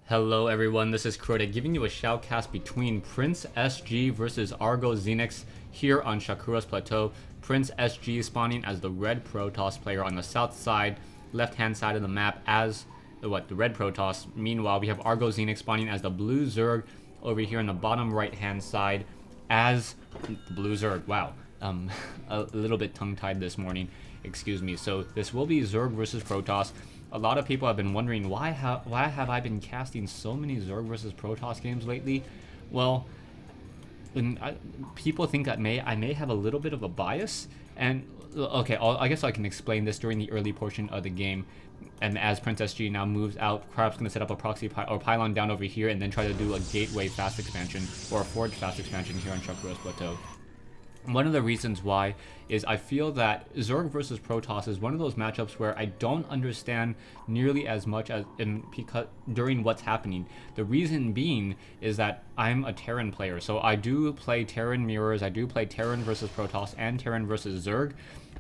Hello everyone, this is Crota giving you a shoutcast between PrinceSG versus Argos ZeNex here on Shakuras Plateau. PrinceSG spawning as the red Protoss player on the south side, left hand side of the map as the red Protoss. Meanwhile, we have Argos ZeNex spawning as the blue Zerg over here on the bottom right hand side as the blue Zerg. Wow, a little bit tongue-tied this morning, excuse me. So this will be Zerg versus Protoss. A lot of people have been wondering why have I been casting so many Zerg versus Protoss games lately? Well, people think that I may have a little bit of a bias, and okay, I guess I can explain this during the early portion of the game. And as PrinceSG now moves out, Crab's going to set up a proxy or pylon down over here and then try to do a gateway fast expansion or a forge fast expansion here on Shakuras Plateau. One of the reasons why is I feel that Zerg versus Protoss is one of those matchups where I don't understand nearly as much as during what's happening. The reason being is that I'm a Terran player, so I do play Terran mirrors, I do play Terran versus Protoss and Terran versus Zerg.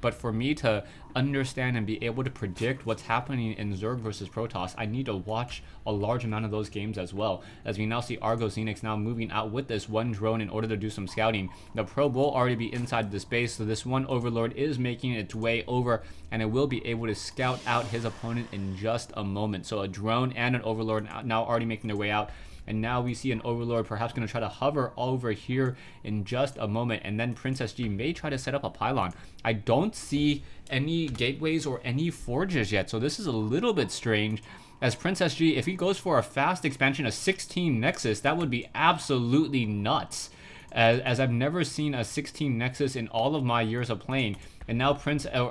But for me to understand and be able to predict what's happening in Zerg versus Protoss, I need to watch a large amount of those games as well. As we now see Argos ZeNex now moving out with this one drone in order to do some scouting. The probe will already be inside this base, so this one Overlord is making its way over, and it will be able to scout out his opponent in just a moment. So a drone and an Overlord now already making their way out. And now we see an Overlord perhaps going to try to hover over here in just a moment. And then PrinceSG may try to set up a pylon. I don't see any gateways or any forges yet. So this is a little bit strange. As PrinceSG, if he goes for a fast expansion of 16 Nexus, that would be absolutely nuts. As I've never seen a 16 Nexus in all of my years of playing. And now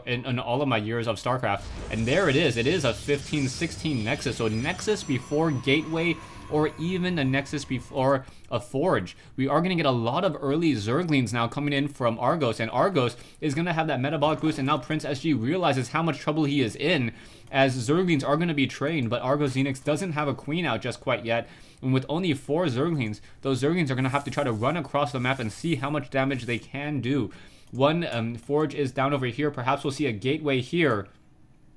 in all of my years of StarCraft. And there it is. It is a 15-16 Nexus. So Nexus before Gateway, or even a Nexus before a Forge. We are going to get a lot of early Zerglings now coming in from Argos, and Argos is going to have that metabolic boost, and now PrinceSG realizes how much trouble he is in, as Zerglings are going to be trained, but Argos ZeNex doesn't have a queen out just quite yet, and with only 4 Zerglings, those Zerglings are going to have to try to run across the map and see how much damage they can do. One Forge is down over here, perhaps we'll see a gateway here.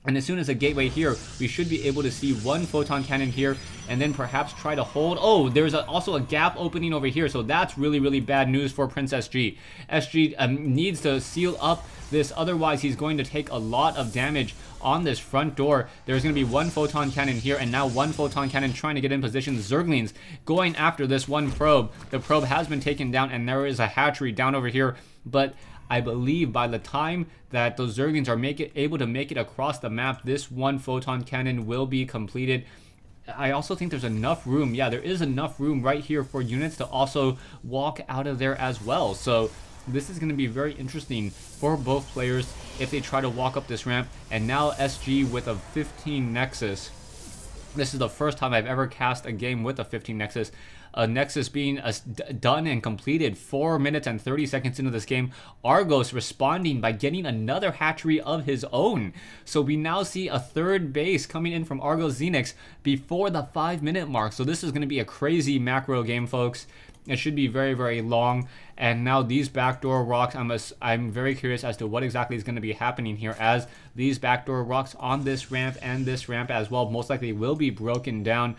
And as soon as a gateway here, we should be able to see one photon cannon here, and then perhaps try to hold. Oh, there's also a gap opening over here, so that's really, really bad news for PrinceSG. SG needs to seal up this, otherwise he's going to take a lot of damage on this front door. There's going to be one photon cannon here, and now one photon cannon trying to get in position. Zerglings going after this one probe. The probe has been taken down, and there is a hatchery down over here, but I believe by the time that those Zerglings are able to make it across the map, this one photon cannon will be completed. I also think there's enough room. Yeah, there is enough room right here for units to also walk out of there as well. So this is going to be very interesting for both players if they try to walk up this ramp. And now SG with a 15 Nexus. This is the first time I've ever cast a game with a 15 Nexus. A Nexus being done and completed 4 minutes and 30 seconds into this game. Argos responding by getting another hatchery of his own. So we now see a third base coming in from Argos ZeNex before the 5-minute mark. So this is going to be a crazy macro game, folks. It should be very, very long. And now these backdoor rocks, I'm very curious as to what exactly is going to be happening here, as these backdoor rocks on this ramp and this ramp as well most likely will be broken down,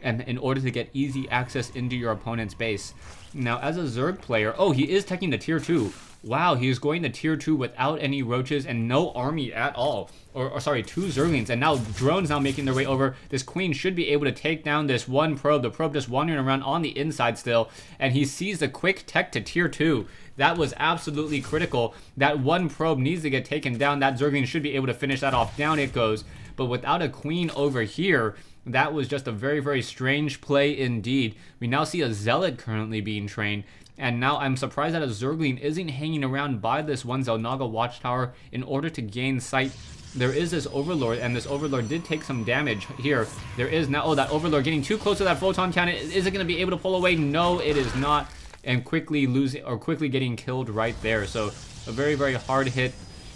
and in order to get easy access into your opponent's base. Now, as a Zerg player, oh, he is taking the tier 2. Wow, he is going to tier 2 without any roaches and no army at all. Or sorry, 2 Zerglings, and now drones now making their way over. This queen should be able to take down this one probe. The probe just wandering around on the inside still, and he sees the quick tech to tier 2. That was absolutely critical. That one probe needs to get taken down. That Zergling should be able to finish that off. Down it goes. But without a queen over here, that was just a very, very strange play indeed. We now see a Zealot currently being trained. And now I'm surprised that a Zergling isn't hanging around by this one Xel'Naga watchtower in order to gain sight. There is this Overlord, and this Overlord did take some damage here. There is now, oh, that Overlord getting too close to that photon cannon. Is it going to be able to pull away? No, it is not. And quickly getting killed right there. So a very, very hard hit,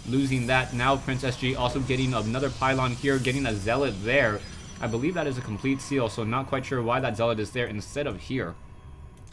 losing that. Now PrinceSG also getting another pylon here, getting a Zealot there. I believe that is a complete seal, so not quite sure why that Zealot is there instead of here.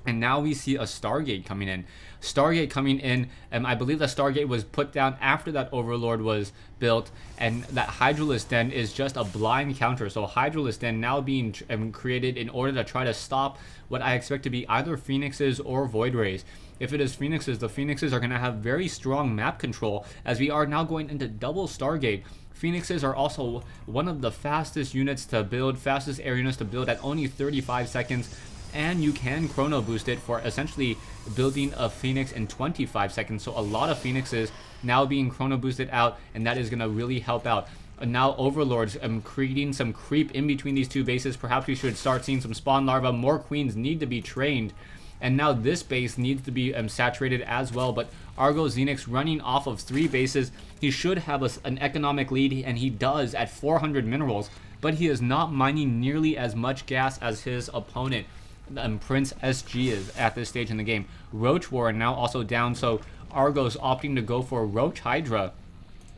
And now we see a Stargate coming in. Stargate coming in, and I believe the Stargate was put down after that Overlord was built, and that Hydralisk Den is just a blind counter. So Hydralisk Den now being created in order to try to stop what I expect to be either Phoenixes or Void Rays. If it is Phoenixes, the Phoenixes are going to have very strong map control, as we are now going into double Stargate. Phoenixes are also one of the fastest units to build, fastest air units to build at only 35 seconds. And you can chrono boost it for essentially building a Phoenix in 25 seconds. So a lot of Phoenixes now being chrono boosted out, and that is going to really help out. Now Overlords creating some creep in between these two bases. Perhaps we should start seeing some spawn larvae. More queens need to be trained. And now this base needs to be saturated as well. But Argos ZeNex running off of 3 bases. He should have an economic lead, and he does at 400 minerals. But he is not mining nearly as much gas as his opponent. PrinceSG is at this stage in the game. Roach War now also down, so Argos opting to go for Roach Hydra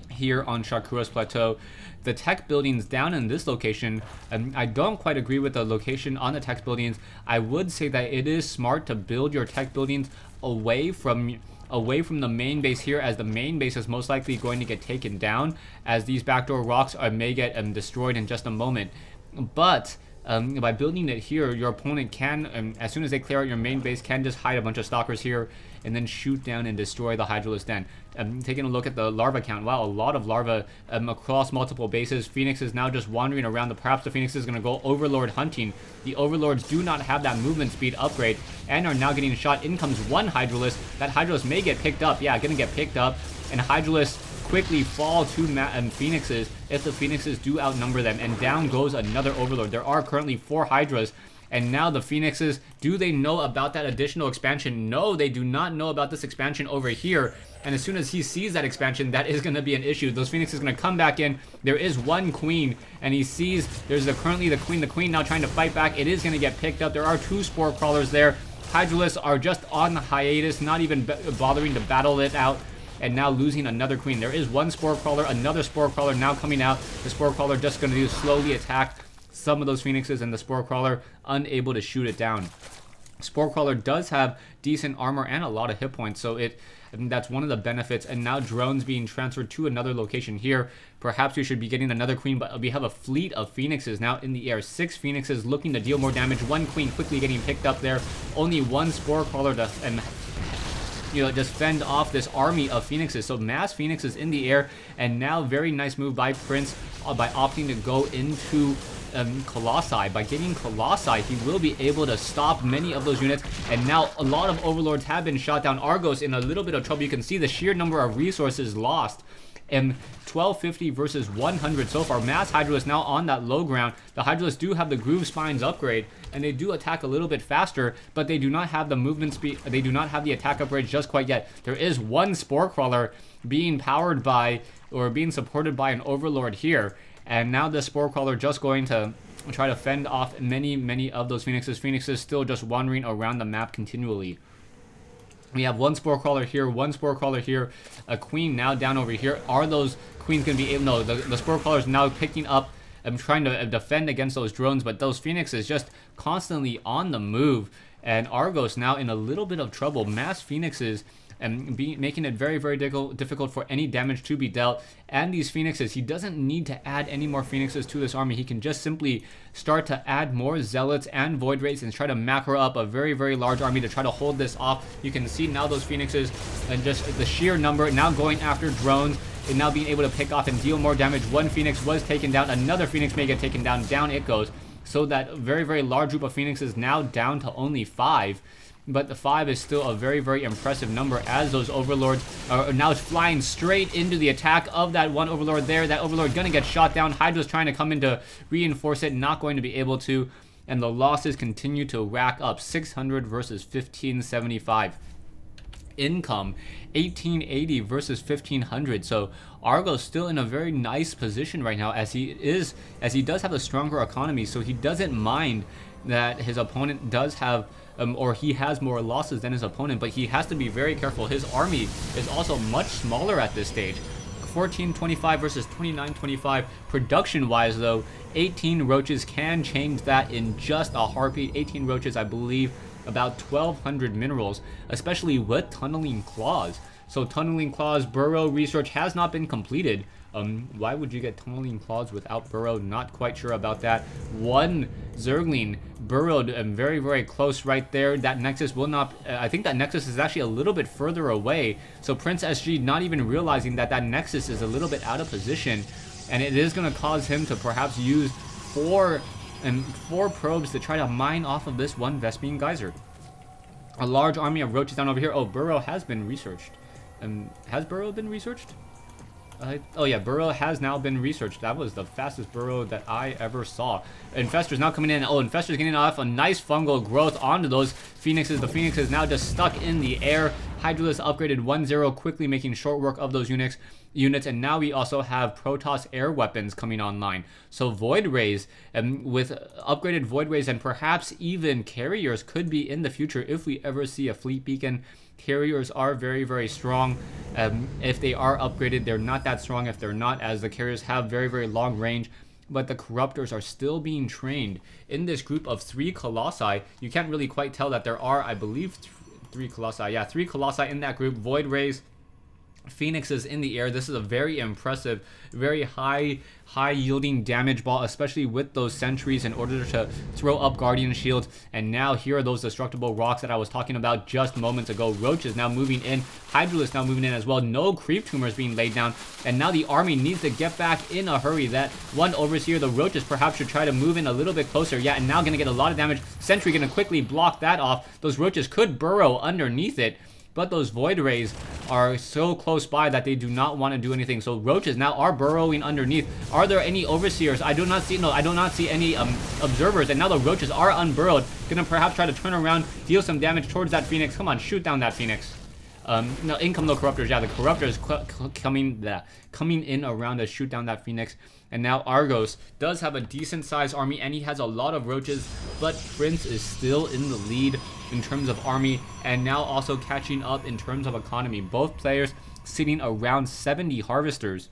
here on Shakuras Plateau. The tech buildings down in this location, I don't quite agree with the location on the tech buildings. I would say that it is smart to build your tech buildings away from the main base here, as the main base is most likely going to get taken down, as these backdoor rocks may get destroyed in just a moment. But by building it here, your opponent can, as soon as they clear out your main base, can just hide a bunch of stalkers here and then shoot down and destroy the Hydralisk Den. Taking a look at the larva count, wow, a lot of larva across multiple bases. Phoenix is now just wandering around. Perhaps the Phoenix is going to go Overlord hunting. The Overlords do not have that movement speed upgrade and are now getting shot. In comes one Hydralisk. That Hydralisk may get picked up. Yeah, going to get picked up. And Hydralisk quickly fall to Phoenixes if the Phoenixes do outnumber them, and down goes another Overlord. There are currently 4 Hydras, and now the Phoenixes, do they know about that additional expansion? No, they do not know about this expansion over here, and as soon as he sees that expansion, that is going to be an issue. Those Phoenixes are going to come back in. There is one Queen, and he sees there's currently the Queen now trying to fight back. It is going to get picked up. There are 2 Spore Crawlers there. Hydralisks are just on the hiatus, not even bothering to battle it out. And now losing another Queen. There is one Spore Crawler, another Spore Crawler now coming out. The Spore Crawler just going to slowly attack some of those Phoenixes, and the Spore Crawler unable to shoot it down. Spore Crawler does have decent armor and a lot of hit points, so that's one of the benefits. And now drones being transferred to another location here. Perhaps we should be getting another Queen, but we have a fleet of Phoenixes now in the air. 6 Phoenixes looking to deal more damage. One Queen quickly getting picked up there. Only one Spore Crawler to just fend off this army of Phoenixes. So mass Phoenixes in the air, and now very nice move by Prince by opting to go into Colossi. By getting Colossi, he will be able to stop many of those units, and now a lot of Overlords have been shot down. Argos in a little bit of trouble. You can see the sheer number of resources lost. And 1250 versus 100 so far. Mass Hydralisk now on that low ground. The Hydralisks do have the Groove Spines upgrade, and they do attack a little bit faster, but they do not have the movement speed. They do not have the attack upgrade just quite yet. There is one Spore Crawler being powered by, or being supported by, an Overlord here, and now the Spore Crawler just going to try to fend off many of those Phoenixes. Phoenixes still just wandering around the map continually. We have one Spore Crawler here, one Spore Crawler here, a Queen now down over here. Are those Queens going to be able? No, the Spore Crawler is now picking up and trying to defend against those drones, but those Phoenixes just constantly on the move. And Argos now in a little bit of trouble. Mass Phoenixes and making it very difficult for any damage to be dealt. And these Phoenixes, he doesn't need to add any more Phoenixes to this army. He can just simply start to add more Zealots and Void Rays and try to macro up a very large army to try to hold this off. You can see now those Phoenixes and just the sheer number now going after drones and now being able to pick off and deal more damage. One Phoenix was taken down. Another Phoenix may get taken down. Down it goes. So that very large group of Phoenixes now down to only 5. But the 5 is still a very impressive number, as those Overlords are now flying straight into the attack of that one Overlord there. That Overlord gonna get shot down. Hydra's trying to come in to reinforce it, not going to be able to. And the losses continue to rack up. 600 versus 1575. Income 1880 versus 1500. So Argos still in a very nice position right now, as he does have a stronger economy, so he doesn't mind that his opponent does have or he has more losses than his opponent, but he has to be very careful. His army is also much smaller at this stage. 1425 versus 2925. Production-wise, though, 18 roaches can change that in just a heartbeat. 18 roaches, I believe, about 1,200 minerals, especially with tunneling claws. So tunneling claws, burrow research has not been completed. Why would you get tunneling claws without burrow? Not quite sure about that. One Zergling burrowed very, very close right there. That Nexus will not... I think that Nexus is actually a little bit further away. So PrinceSG not even realizing that that Nexus is a little bit out of position. And it is going to cause him to perhaps use four probes to try to mine off of this one Vespene Geyser. A large army of roaches down over here. Oh, burrow has been researched. Has burrow been researched? Oh yeah, burrow has now been researched. That was the fastest burrow that I ever saw. Infestors now coming in. Oh, Infestors getting off a nice fungal growth onto those Phoenixes. The Phoenix is now just stuck in the air. Hydralisk upgraded 1-0, quickly making short work of those units. And now we also have Protoss air weapons coming online. So Void Rays, with upgraded Void Rays and perhaps even carriers could be in the future if we ever see a fleet beacon. Carriers are very, very strong. If they are upgraded, they're not that strong if they're not, as the carriers have very, very long range. But the Corruptors are still being trained in this group of 3 Colossi. You can't really quite tell that there are, I believe, 3 Colossi. Yeah, 3 Colossi in that group. Void Rays, Phoenixes in the air. This is a very impressive, very high yielding damage ball, especially with those sentries in order to throw up Guardian Shields. And now here are those destructible rocks that I was talking about just moments ago. Roaches now moving in. Hydralisk now moving in as well. No creep tumors being laid down. And now the army needs to get back in a hurry. That one Overseer, the roaches perhaps should try to move in a little bit closer. Yeah, and now going to get a lot of damage. Sentry going to quickly block that off. Those roaches could burrow underneath it, but those Void Rays are so close by that they do not want to do anything. So roaches now are burrowing underneath. Are there any Overseers? I do not see, no, I do not see any observers. And now the roaches are unburrowed. Gonna perhaps try to turn around, deal some damage towards that Phoenix. Come on, shoot down that Phoenix. No, in come the Corruptors. Yeah, the Corruptors coming in around to shoot down that Phoenix. And now Argos does have a decent sized army and he has a lot of roaches, but Prince is still in the lead in terms of army and now also catching up in terms of economy. Both players sitting around 70 harvesters.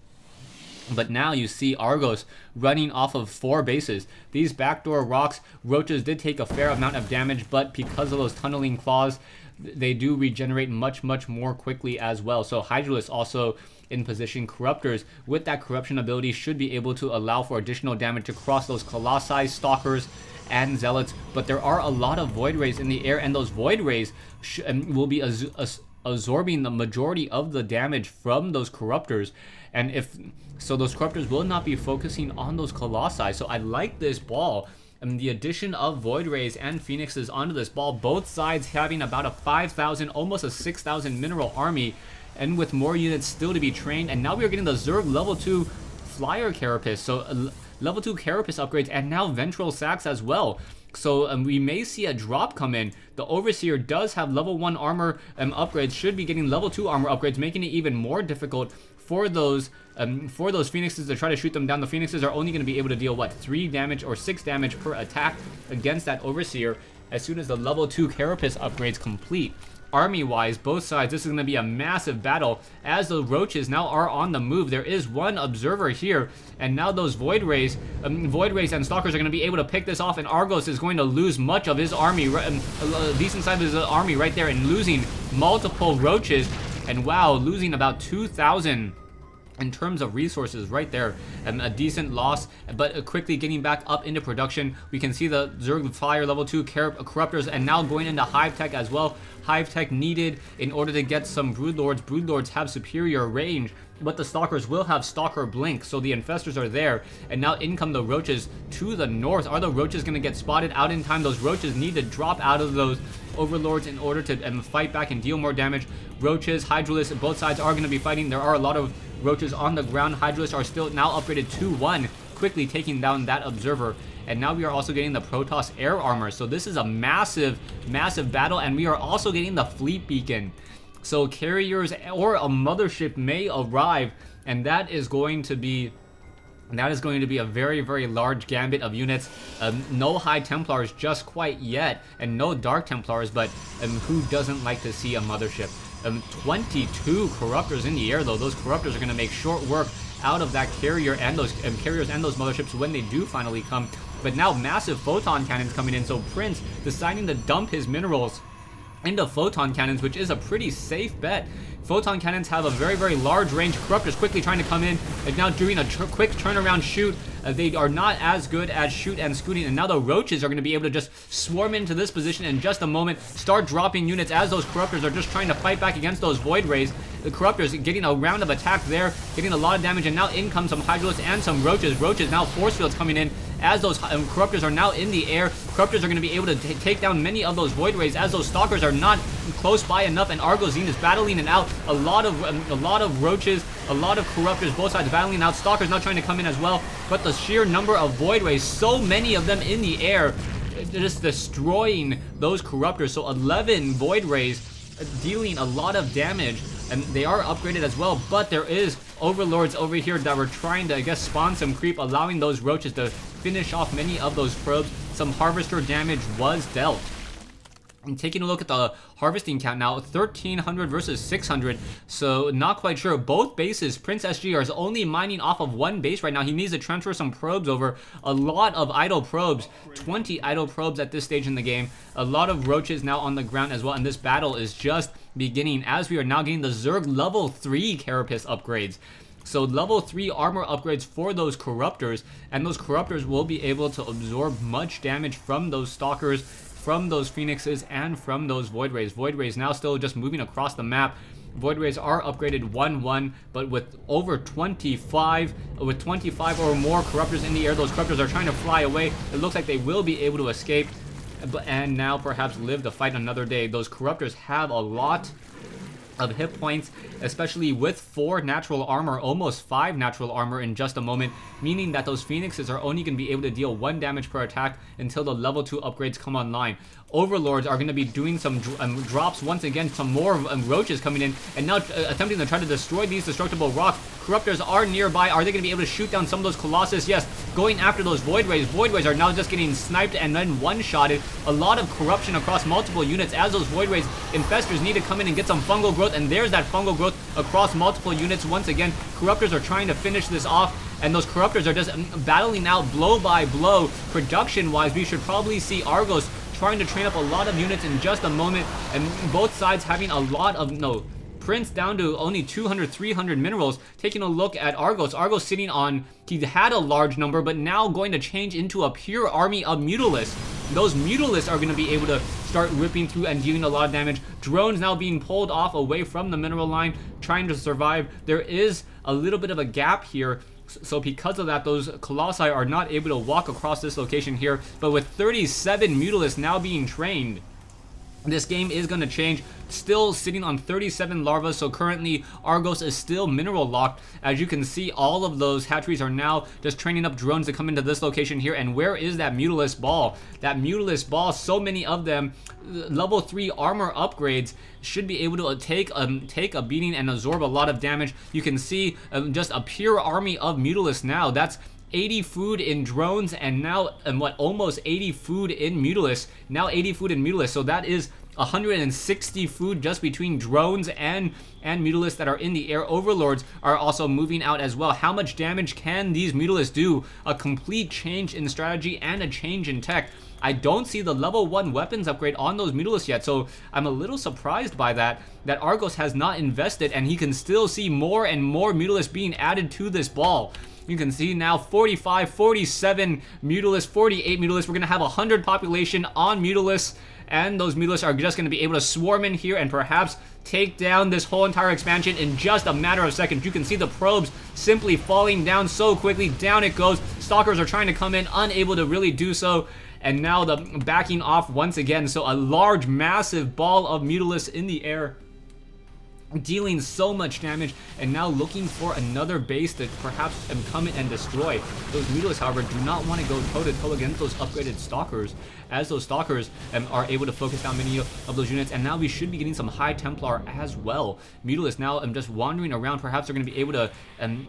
But now you see Argos running off of 4 bases. These backdoor rocks, roaches did take a fair amount of damage, but because of those tunneling claws, they do regenerate much more quickly as well. So Hydralisk also in position. Corruptors with that corruption ability should be able to allow for additional damage across those Colossi, Stalkers, and Zealots. But there are a lot of Void Rays in the air, and those Void Rays will be absorbing the majority of the damage from those Corruptors. And if so, those Corruptors will not be focusing on those Colossi. So I like this ball. And the addition of Void Rays and Phoenixes onto this ball, both sides having about a 5,000, almost a 6,000 mineral army, and with more units still to be trained. And now we are getting the Zerg level 2 Flyer Carapace, so level 2 Carapace upgrades, and now Ventral Sacks as well. So we may see a drop come in. The Overseer does have level 1 armor upgrades, should be getting level 2 armor upgrades, making it even more difficult for those Phoenixes to try to shoot them down. The Phoenixes are only going to be able to deal, what, 3 damage or 6 damage per attack against that Overseer as soon as the level 2 Carapace upgrades complete. Army-wise, both sides, this is going to be a massive battle as the roaches now are on the move. There is one observer here, and now those Void Rays and Stalkers are going to be able to pick this off, and Argos is going to lose much of his army, a decent size of his army right there, and losing multiple roaches. And wow, losing about 2,000 in terms of resources right there. A decent loss, but quickly getting back up into production. We can see the Zerg Flyer level 2 Corruptors, and now going into Hive Tech as well. Hive Tech needed in order to get some Broodlords. Broodlords have superior range, but the Stalkers will have Stalker Blink, so the Infestors are there. And now in come the Roaches to the north. Are the Roaches going to get spotted out in time? Those Roaches need to drop out of those Overlords in order to fight back and deal more damage. Roaches, Hydralisk, both sides are going to be fighting. There are a lot of Roaches on the ground. Hydralisk are still now upgraded 2-1, quickly taking down that Observer. And now we are also getting the Protoss air armor. So this is a massive battle, and we are also getting the Fleet Beacon. So carriers or a mothership may arrive, and that is going to be a very large gambit of units. No High Templars just quite yet, and no Dark Templars, but who doesn't like to see a mothership? 22 Corruptors in the air, though. Those Corruptors are going to make short work out of that carrier and those carriers and those motherships when they do finally come. But now massive photon cannons coming in, so Prince deciding to dump his minerals into photon cannons, which is a pretty safe bet. Photon cannons have a very, very large range. Corruptors quickly trying to come in, and now doing a quick turnaround shoot. They are not as good at shoot and scooting, and now the Roaches are going to be able to just swarm into this position in just a moment, start dropping units as those Corruptors are just trying to fight back against those Void Rays. The Corruptors getting a round of attack there, getting a lot of damage, and now in comes some Hydralisks and some Roaches. Roaches now force fields coming in as those Corruptors are now in the air. Corruptors are going to be able to take down many of those Void Rays as those Stalkers are not close by enough, and Argos is battling it out. A lot of Roaches, a lot of Corruptors, both sides battling out. Stalkers now trying to come in as well, but the sheer number of Void Rays, so many of them in the air, just destroying those Corruptors. So 11 Void Rays dealing a lot of damage, and they are upgraded as well, but there is Overlords over here that were trying to, I guess, spawn some creep, allowing those Roaches to finish off many of those probes. Some Harvester damage was dealt. And taking a look at the harvesting count now, 1,300 versus 600, so not quite sure. Both bases, PrinceSG is only mining off of one base right now. He needs to transfer some probes over. A lot of idle probes, 20 idle probes at this stage in the game. A lot of Roaches now on the ground as well, and this battle is just beginning as we are now getting the Zerg level 3 Carapace upgrades. So level 3 armor upgrades for those Corruptors, and those Corruptors will be able to absorb much damage from those Stalkers, from those Phoenixes, and from those Void Rays. Void Rays now still just moving across the map. Void Rays are upgraded 1-1, but with over 25 or more Corruptors in the air, those Corruptors are trying to fly away. It looks like they will be able to escape, and now perhaps live to fight another day. Those Corruptors have a lot of hit points, especially with 4 natural armor, almost 5 natural armor in just a moment, meaning that those Phoenixes are only going to be able to deal 1 damage per attack until the level 2 upgrades come online. Overlords are going to be doing some drops once again, some more Roaches coming in, and now attempting to try to destroy these destructible rocks. Corruptors are nearby. Are they going to be able to shoot down some of those Colossus? Yes, going after those Void Rays. Void Rays are now just getting sniped and then one-shotted. A lot of corruption across multiple units as those Void Rays infestors need to come in and get some fungal growth, and there's that fungal growth across multiple units. Once again, Corruptors are trying to finish this off, and those Corruptors are just battling out blow by blow. Production-wise, we should probably see Argos trying to train up a lot of units in just a moment, and both sides having a lot of, Prince down to only 200, 300 minerals. Taking a look at Argos. Argos sitting on, he had a large number, but now going to change into a pure army of Mutalisks. Those Mutalisks are going to be able to start ripping through and dealing a lot of damage. Drones now being pulled off away from the mineral line, trying to survive. There is a little bit of a gap here, so because of that, those Colossi are not able to walk across this location here. But with 37 Mutalisks now being trained, this game is going to change. Still sitting on 37 larvae, so currently Argos is still mineral locked. As you can see, all of those hatcheries are now just training up drones to come into this location here. And where is that Mutalisk ball? That Mutalisk ball, so many of them, level 3 armor upgrades, should be able to take a beating and absorb a lot of damage. You can see just a pure army of Mutalisks now. That's 80 food in drones, and now almost 80 food in Mutalisks. Now 80 food in Mutalisks, so that is 160 food just between drones and Mutalisks that are in the air. Overlords are also moving out as well. How much damage can these Mutalisks do? A complete change in strategy and a change in tech. I don't see the level 1 weapons upgrade on those Mutalisks yet, so I'm a little surprised by that Argos has not invested, and he can still see more and more Mutalisks being added to this ball. You can see now 45, 47 Mutalisks, 48 Mutalisks. We're going to have 100 population on Mutalisks, and those Mutalisks are just going to be able to swarm in here and perhaps take down this whole entire expansion in just a matter of seconds. You can see the probes simply falling down so quickly. Down it goes. Stalkers are trying to come in, unable to really do so. And now the backing off once again. So a large, massive ball of Mutalisks in the air, dealing so much damage, and now looking for another base to perhaps come in and destroy. Those Mutalisks, however, do not want to go toe-to-toe against those upgraded Stalkers, as those Stalkers are able to focus down many of those units. And now we should be getting some High Templar as well. Mutalisks now just wandering around. Perhaps they're going to be able to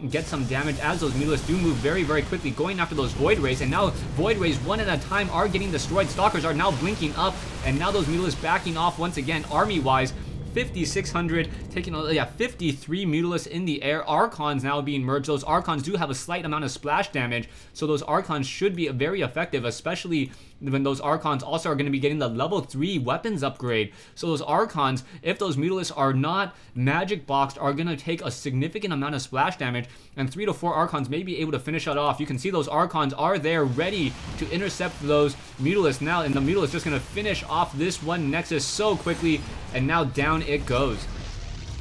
get some damage, as those Mutalisks do move very, very quickly, going after those Void Rays. And now Void Rays, one at a time, are getting destroyed. Stalkers are now blinking up, and now those Mutalisks backing off once again, army-wise. 5,600, taking, yeah, 53 Mutalisk in the air. Archons now being merged. Those Archons do have a slight amount of splash damage, so those Archons should be very effective, especially when those Archons also are going to be getting the level 3 weapons upgrade. So those Archons, if those Mutalisks are not magic boxed, are going to take a significant amount of splash damage, and 3 to 4 Archons may be able to finish it off. You can see those Archons are there ready to intercept those Mutalisks now, and the Mutalisk just going to finish off this one Nexus so quickly, and now down it goes.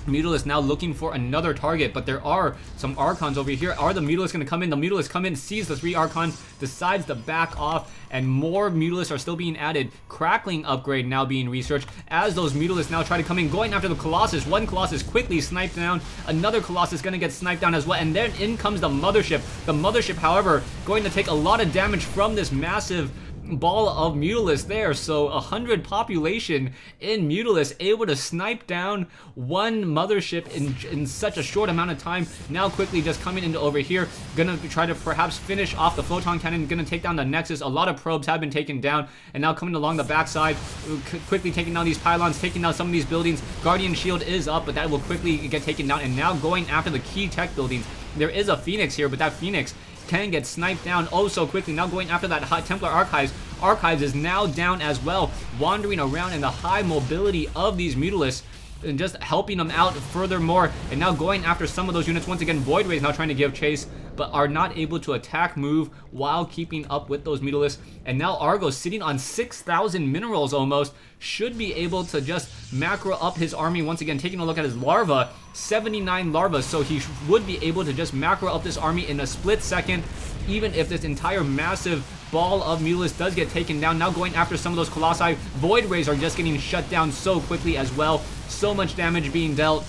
Mutalisk now looking for another target, but there are some Archons over here. Are the Mutalisks going to come in? The Mutalisk come in, sees the 3 Archons, decides to back off, and more Mutalisks are still being added. Crackling upgrade now being researched as those Mutalisks now try to come in, going after the Colossus. One Colossus quickly sniped down. Another Colossus going to get sniped down as well, and then in comes the Mothership. The Mothership, however, going to take a lot of damage from this massive ball of Mutalisk there. So 100 population in Mutalisk, able to snipe down one Mothership in such a short amount of time. Now quickly just coming into over here, gonna try to perhaps finish off the Photon Cannon, gonna take down the Nexus. A lot of probes have been taken down, and now coming along the backside, quickly taking down these pylons, taking down some of these buildings. Guardian Shield is up, but that will quickly get taken down, and now going after the key tech buildings. There is a Phoenix here, but that Phoenix can get sniped down oh so quickly. Now going after that High Templar Archives. Archives is now down as well, wandering around in the high mobility of these Mutalisks and just helping them out furthermore. And now going after some of those units. Once again, Void Ray is now trying to give chase, but are not able to attack move while keeping up with those Mutalisks. And now Argos, sitting on 6,000 minerals almost, should be able to just macro up his army. Once again, taking a look at his larva, 79 larvae, so he would be able to just macro up this army in a split second, even if this entire massive ball of Mutalisks does get taken down. Now going after some of those Colossi. Void Rays are just getting shut down so quickly as well. So much damage being dealt.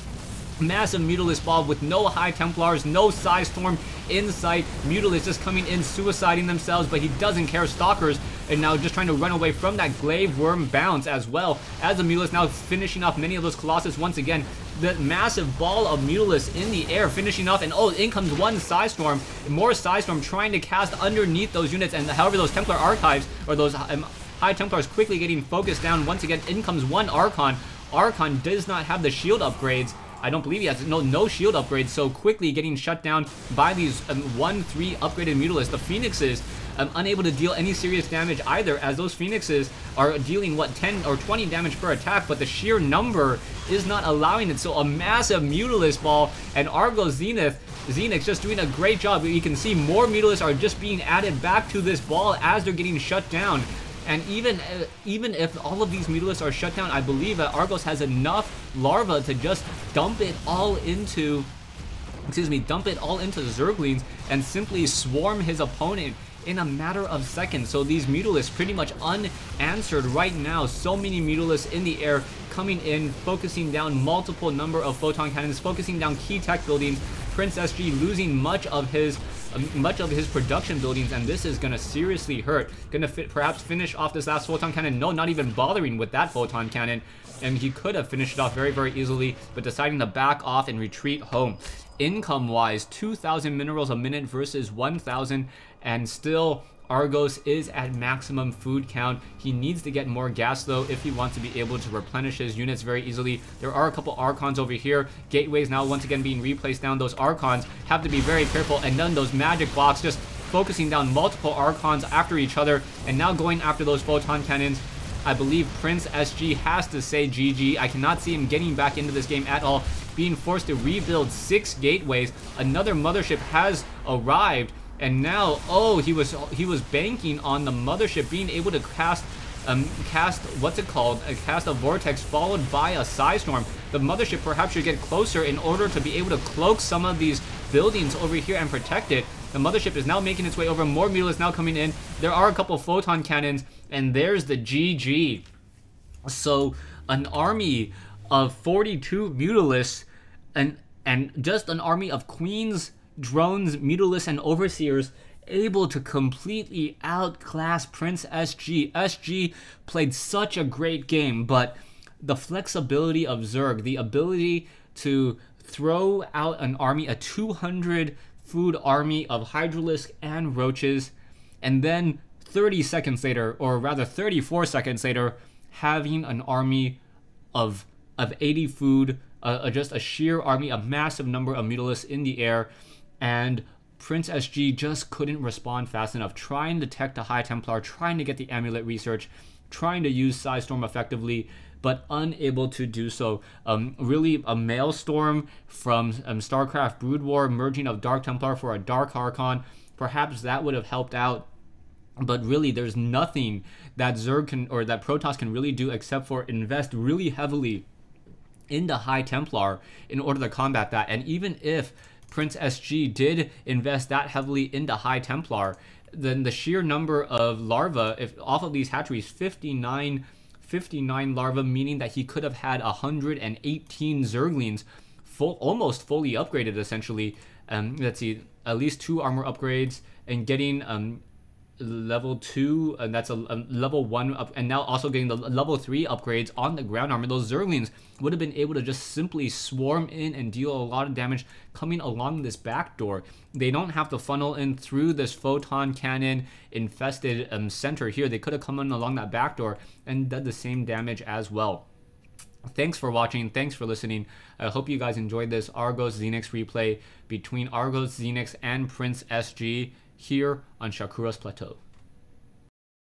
Massive Mutalisk ball with no High Templars, no Size Storm in sight. Mutalisk just coming in, suiciding themselves, but he doesn't care. Stalkers and now just trying to run away from that Glaive Worm bounce as well, as the Mutalisk now finishing off many of those Colossus. Once again, the massive ball of Mutalisk in the air finishing off, and oh, in comes one Size Storm. More Size Storm trying to cast underneath those units, and however those Templar Archives, or those High Templars quickly getting focused down. Once again, in comes one Archon. Archon does not have the shield upgrades. I don't believe he has no shield upgrades, so quickly getting shut down by these 1-3 upgraded Mutalisks. The Phoenixes unable to deal any serious damage either, as those Phoenixes are dealing, what, 10 or 20 damage per attack, but the sheer number is not allowing it. So a massive Mutalisk ball, and Argos ZeNex just doing a great job. You can see more Mutalisks are just being added back to this ball as they're getting shut down. And even if all of these Mutalisks are shut down, I believe that Argos has enough larva to just dump it all into Zerglings and simply swarm his opponent in a matter of seconds. So these Mutalisks pretty much unanswered right now. So many Mutalisks in the air coming in, focusing down multiple number of photon cannons, focusing down key tech buildings. PrinceSG losing much of his production buildings, and this is gonna seriously hurt. Gonna perhaps finish off this last photon cannon. No, not even bothering with that photon cannon, and he could have finished it off very, very easily, but deciding to back off and retreat home. Income wise, 2,000 minerals a minute versus 1,000, and still Argos is at maximum food count. He needs to get more gas though if he wants to be able to replenish his units very easily. There are a couple Archons over here. Gateways now once again being replaced down. Those Archons have to be very careful, and then those magic blocks just focusing down multiple Archons after each other, and now going after those photon cannons. I believe PrinceSG has to say GG. I cannot see him getting back into this game at all. Being forced to rebuild 6 gateways. Another Mothership has arrived. And now, oh, he was banking on the Mothership being able to cast what's it called? Cast a Vortex followed by a Size Storm. The Mothership perhaps should get closer in order to be able to cloak some of these buildings over here and protect it. The Mothership is now making its way over. More Mutalisks now coming in. There are a couple photon cannons, and there's the GG. So an army of 42 Mutalisks and just an army of Queens, drones, Mutalisks, and Overseers able to completely outclass PrinceSG. SG played such a great game, but the flexibility of Zerg, the ability to throw out an army, a 200 food army of Hydralisks and Roaches, and then 30 seconds later, or rather 34 seconds later, having an army of of 80 food, just a sheer army, a massive number of mutalisks in the air, and PrinceSG just couldn't respond fast enough, trying to tech the High Templar, trying to get the amulet research, trying to use Psystorm effectively, but unable to do so. Really a maelstrom from StarCraft Brood War, merging of Dark Templar for a Dark Archon. Perhaps that would have helped out, but really there's nothing that Zerg can, or that Protoss can really do except for invest really heavily into High Templar in order to combat that. And even if PrinceSG did invest that heavily into High Templar, then the sheer number of larvae, if off of these hatcheries, 59 larvae, meaning that he could have had 118 Zerglings, almost fully upgraded essentially. Let's see, at least 2 armor upgrades, and getting level 2, and that's a level 1 up, and now also getting the level 3 upgrades on the ground armor. Those Zerglings would have been able to just simply swarm in and deal a lot of damage coming along this back door. They don't have to funnel in through this photon cannon infested center here. They could have come in along that back door and done the same damage as well. Thanks for watching. Thanks for listening. I hope you guys enjoyed this Argos ZeNex replay between Argos, ZeNex, and PrinceSG here on Shakuras Plateau.